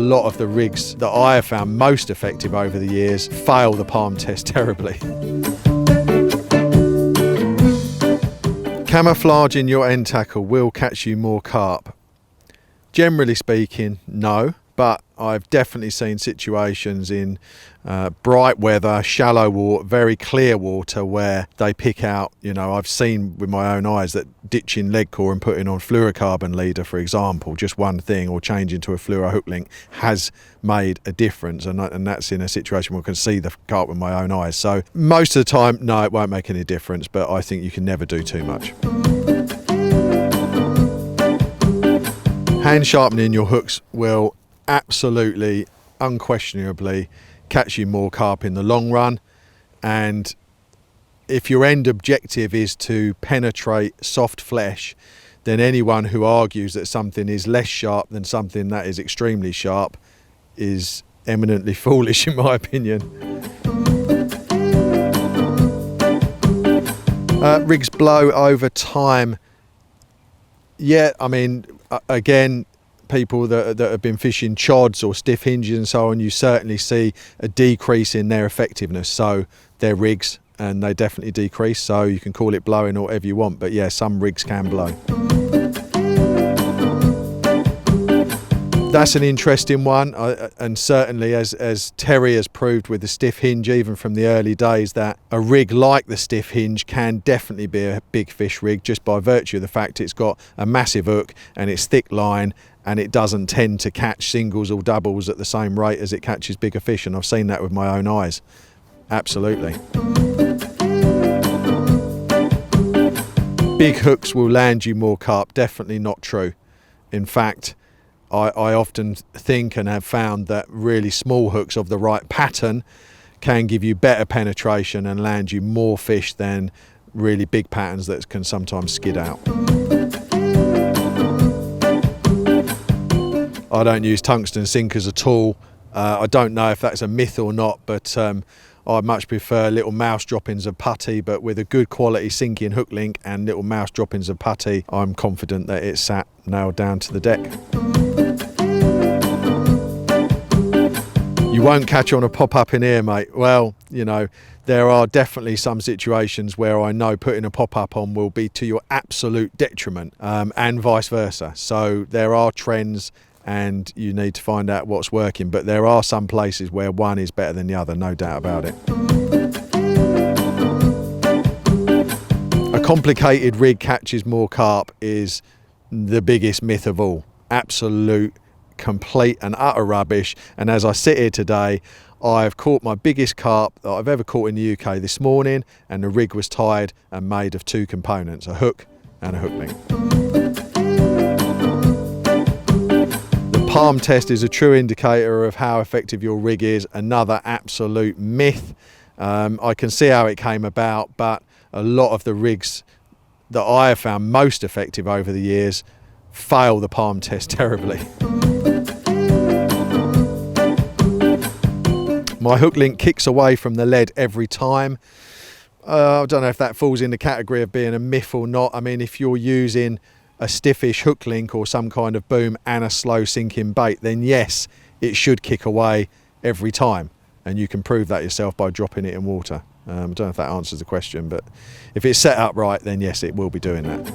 lot of the rigs that I have found most effective over the years fail the palm test terribly. Camouflaging your end tackle will catch you more carp. Generally speaking, no, but I've definitely seen situations in bright weather, shallow water, very clear water where they pick out, I've seen with my own eyes that ditching lead core and putting on fluorocarbon leader, for example, just one thing, or changing to a fluoro hook link has made a difference, and that's in a situation where I can see the carp with my own eyes. So most of the time, no, it won't make any difference, but I think you can never do too much. Hand sharpening your hooks will absolutely, unquestionably catch you more carp in the long run, and if your end objective is to penetrate soft flesh, then anyone who argues that something is less sharp than something that is extremely sharp is eminently foolish, in my opinion. Rigs blow over time. Yeah, I mean, again, people that have been fishing chods or stiff hinges and so on, you certainly see a decrease in their effectiveness. So their rigs, and they definitely decrease. So you can call it blowing or whatever you want, but yeah, some rigs can blow. That's an interesting one, and certainly as Terry has proved with the stiff hinge, even from the early days, that a rig like the stiff hinge can definitely be a big fish rig just by virtue of the fact it's got a massive hook and it's thick line, and it doesn't tend to catch singles or doubles at the same rate as it catches bigger fish, and I've seen that with my own eyes. Absolutely. Big hooks will land you more carp. Definitely not true. In fact, I often think and have found that really small hooks of the right pattern can give you better penetration and land you more fish than really big patterns that can sometimes skid out. I don't use tungsten sinkers at all. I don't know if that's a myth or not, but I much prefer little mouse droppings of putty, but with a good quality sinking hook link and little mouse droppings of putty, I'm confident that it's sat nailed down to the deck. You won't catch on a pop-up in here, mate. Well, there are definitely some situations where I know putting a pop-up on will be to your absolute detriment, and vice versa. So there are trends, and you need to find out what's working, but there are some places where one is better than the other, no doubt about it. A complicated rig catches more carp is the biggest myth of all. Absolute, complete and utter rubbish. And as I sit here today, I've caught my biggest carp that I've ever caught in the UK this morning, and the rig was tied and made of two components, a hook and a hook link. The palm test is a true indicator of how effective your rig is. Another absolute myth. I can see how it came about, but a lot of the rigs that I have found most effective over the years fail the palm test terribly. My hook link kicks away from the lead every time. I don't know if that falls in the category of being a myth or not. I mean, if you're using a stiffish hook link or some kind of boom and a slow sinking bait, then yes, it should kick away every time. And you can prove that yourself by dropping it in water. I don't know if that answers the question, but if it's set up right, then yes, it will be doing that.